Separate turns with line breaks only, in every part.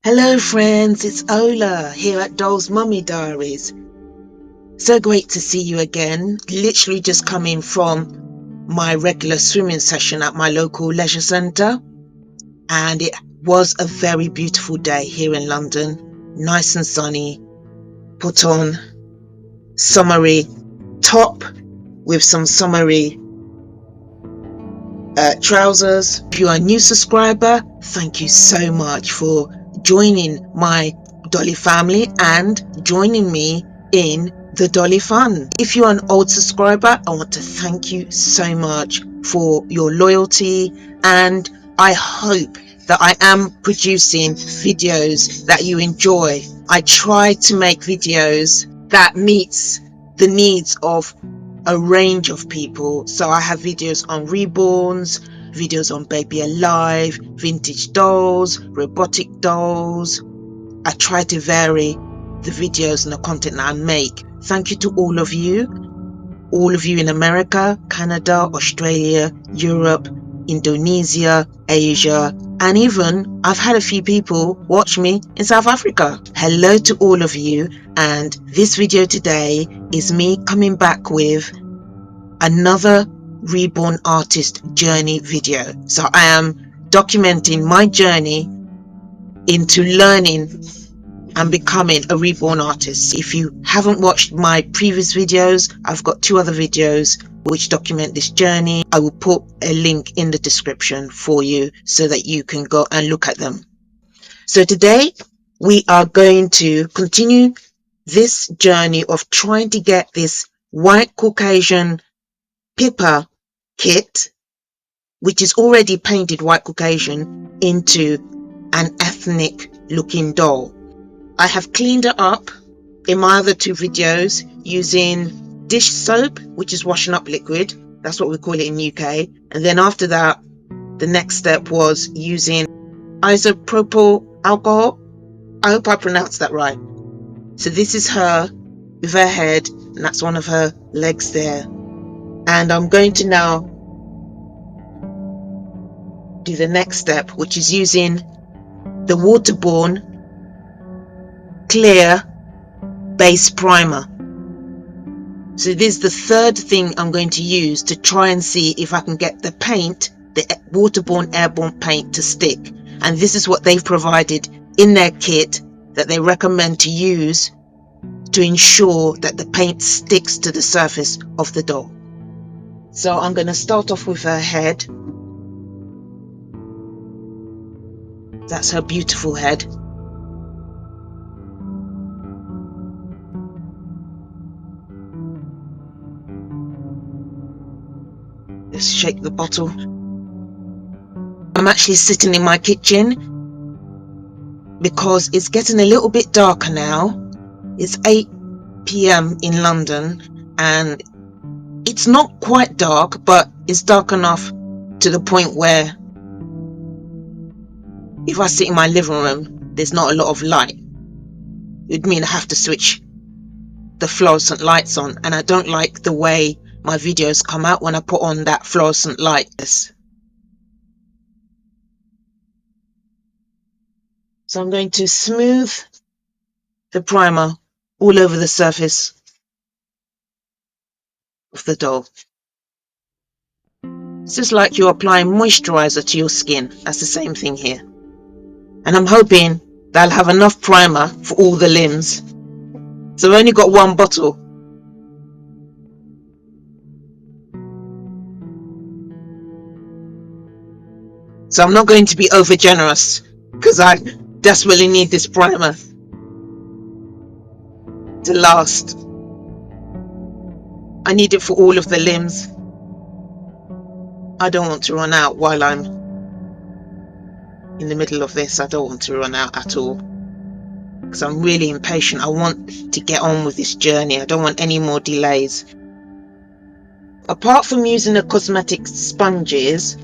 Hello friends, it's Ollah here at Doll's Mummy Diaries. So great to see you again. Literally just coming from my regular swimming session at my local leisure centre, and it was a very beautiful day here in London. Nice and sunny. Put on summery top with some summery trousers. If you are a new subscriber, thank you so much for joining my Dolly family and joining me in the Dolly fun. If you're an old subscriber, I want to thank you so much for your loyalty, and I hope that I am producing videos that you enjoy. I try to make videos that meets the needs of a range of people. So I have videos on Reborns, videos on Baby Alive, vintage dolls, robotic dolls. I try to vary the videos and the content that I make. Thank you to all of you in America, Canada, Australia, Europe, Indonesia, Asia, and even I've had a few people watch me in South Africa. Hello to all of you, and this video today is me coming back with another reborn artist journey video. So I am documenting my journey into learning and becoming a reborn artist. If you haven't watched my previous videos, I've got two other videos which document this journey. I will put a link in the description for you so that you can go and look at them. So today we are going to continue this journey of trying to get this white Caucasian PIPPA kit, which is already painted white Caucasian, into an ethnic looking doll. I have cleaned it up in my other two videos using dish soap, which is washing up liquid. That's what we call it in UK. And then after that, the next step was using isopropyl alcohol. I hope I pronounced that right. So this is her with her head, and that's one of her legs there. And I'm going to now do the next step, which is using the waterborne clear base primer. So this is the third thing I'm going to use to try and see if I can get the paint, the waterborne airborne paint, to stick. And this is what they've provided in their kit that they recommend to use to ensure that the paint sticks to the surface of the doll. So I'm going to start off with her head. That's her beautiful head. Let's shake the bottle. I'm actually sitting in my kitchen because it's getting a little bit darker now. It's 8 p.m. in London and it's not quite dark, but it's dark enough to the point where if I sit in my living room, there's not a lot of light. It would mean I have to switch the fluorescent lights on, and I don't like the way my videos come out when I put on that fluorescent light. So I'm going to smooth the primer all over the surface of the doll. It's just like you're applying moisturizer to your skin. That's the same thing here. And I'm hoping that I'll have enough primer for all the limbs. So I've only got one bottle. So I'm not going to be over generous because I desperately need this primer to last. I need it for all of the limbs. I don't want to run out while I'm in the middle of this. I don't want to run out at all because I'm really impatient. I want to get on with this journey. I don't want any more delays. Apart from using the cosmetic sponges,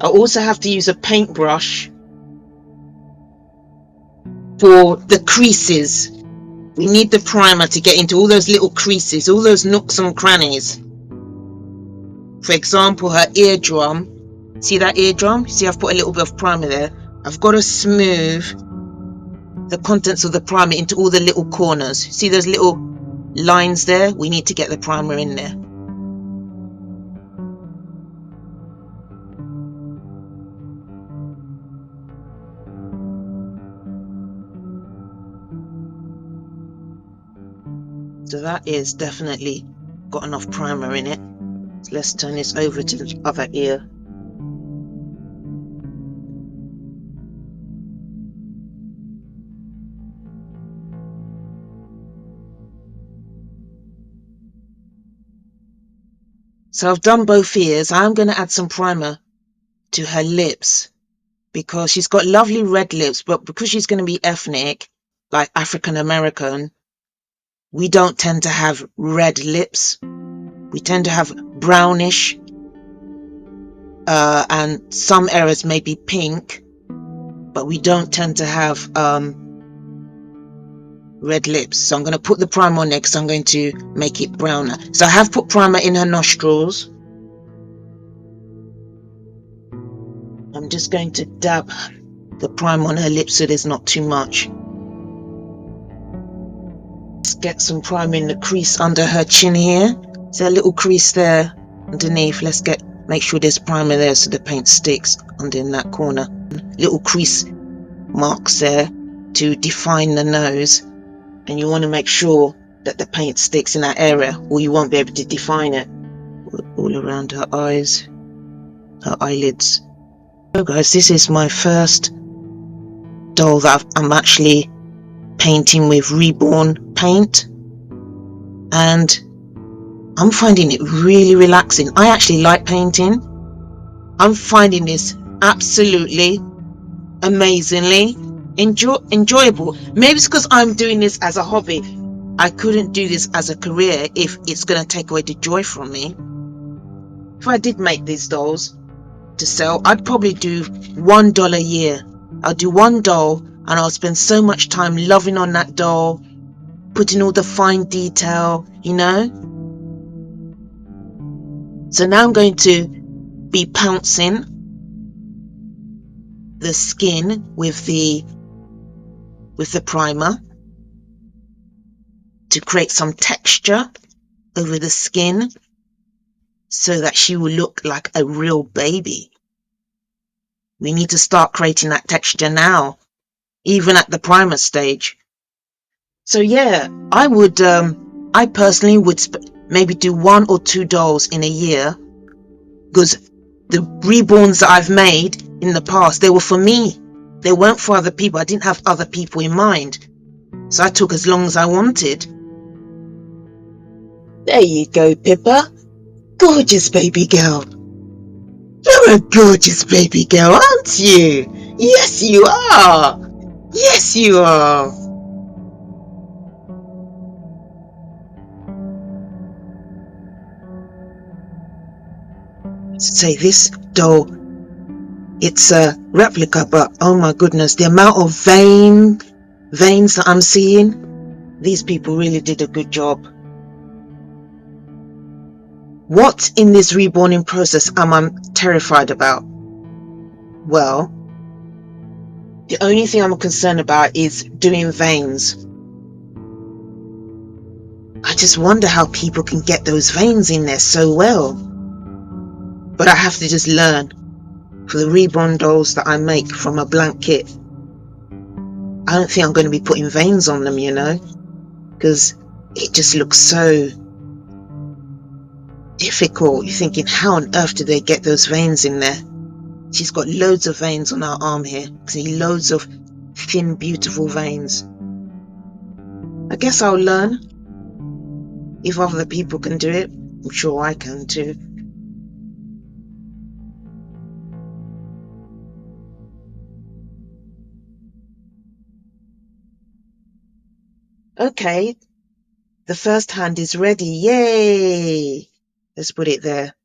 I also have to use a paintbrush for the creases. We need the primer to get into all those little creases, all those nooks and crannies. For example, her eardrum. See that eardrum? See, I've put a little bit of primer there. I've got to smooth the contents of the primer into all the little corners. See those little lines there? We need to get the primer in there. So that is definitely got enough primer in it. So let's turn this over to the other ear. So I've done both ears. I'm going to add some primer to her lips because she's got lovely red lips, but because she's going to be ethnic, like African American, we don't tend to have red lips. We tend to have brownish, and some areas may be pink, but we don't tend to have red lips. So I'm going to put the primer on next. I'm going to make it browner. So I have put primer in her nostrils. I'm just going to dab the primer on her lips so there's not too much. Let's get some primer in the crease under her chin here. Is there a little crease there underneath? Let's make sure there's primer there so the paint sticks under in that corner. Little crease marks there to define the nose, and you want to make sure that the paint sticks in that area or you won't be able to define it. All around her eyes, her eyelids. So guys, this is my first doll that I'm actually painting with Reborn paint, and I'm finding it really relaxing. I actually like painting. I'm finding this absolutely amazingly enjoyable. Maybe it's because I'm doing this as a hobby. I couldn't do this as a career if it's going to take away the joy from me. If I did make these dolls to sell, I'd probably do $1 a year. I'll do one doll and I'll spend so much time loving on that doll, putting all the fine detail, you know. So now I'm going to be pouncing the skin with the primer to create some texture over the skin so that she will look like a real baby. We need to start creating that texture now, even at the primer stage. So yeah, I personally would maybe do 1 or 2 dolls in a year, because the reborns that I've made in the past, they were for me. They weren't for other people. I didn't have other people in mind. So I took as long as I wanted. There you go, Pippa. Gorgeous baby girl. You're a gorgeous baby girl, aren't you? Yes, you are. Yes, you are. Say this doll, it's a replica, but oh my goodness, the amount of veins that I'm seeing, these people really did a good job. What in this reborning process am I terrified about? Well, the only thing I'm concerned about is doing veins. I just wonder how people can get those veins in there so well. But I have to just learn. For the reborn dolls that I make from a blank kit, I don't think I'm going to be putting veins on them, you know, because it just looks so difficult. You're thinking, how on earth do they get those veins in there? She's got loads of veins on her arm here. See, loads of thin, beautiful veins. I guess I'll learn. If other people can do it, I'm sure I can too. Okay, the first hand is ready. Yay! Let's put it there.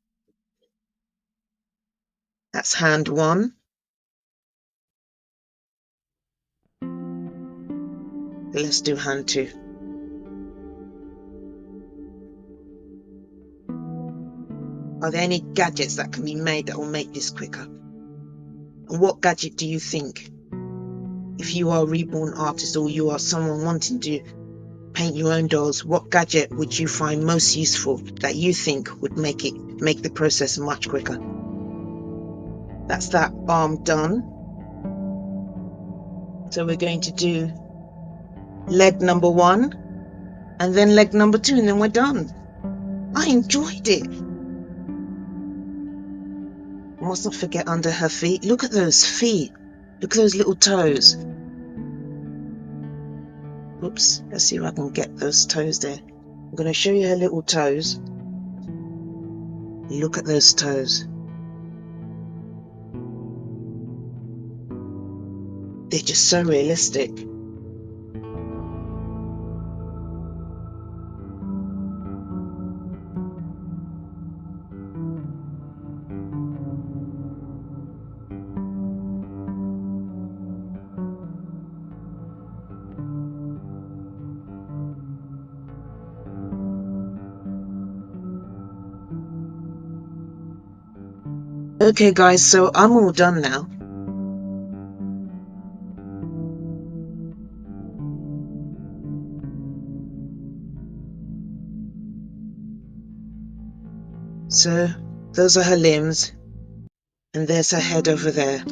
That's hand 1. Let's do hand 2. Are there any gadgets that can be made that will make this quicker? And what gadget do you think? if you are a reborn artist or you are someone wanting to paint your own dolls, what gadget would you find most useful that you think would make the process much quicker? That's that arm done. So we're going to do leg number 1 and then leg number 2, and then we're done. I enjoyed it. Mustn't forget under her feet. Look at those feet. Look at those little toes. Oops, let's see if I can get those toes there. I'm going to show you her little toes. Look at those toes. They're just so realistic. Okay guys, so I'm all done now. So those are her limbs, and there's her head over there.